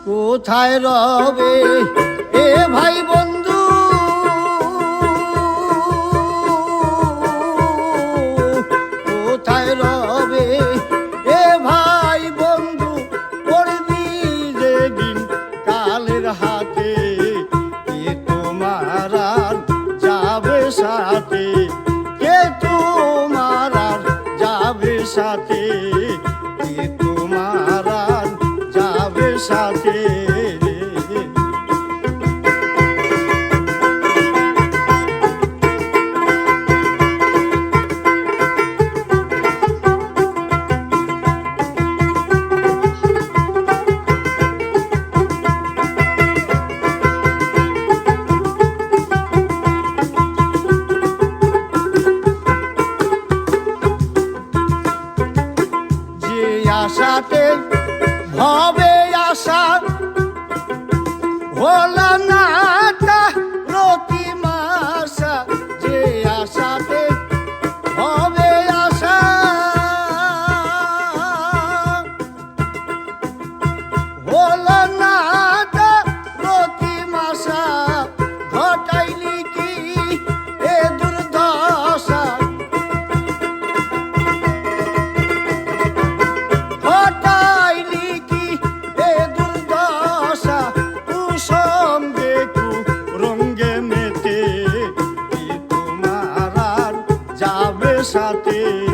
কোথায় রবে এ ভাই বন্ধু, কোথায় রবে এ ভাই বন্ধু, পড়বি যেদিন কালের হাতে, কে তোমার আর যাবে সাথে, কে তোমার আর যাবে সাথে, কে তোমার আর যাবে সাথে। আশাতে ভবে আশা হলো না তা রতি মাসা, যে আশাতে ভবে আশা হলো না তা রতি মাসা, ঘটাইলি কি এ দুর্দশা, সাথে।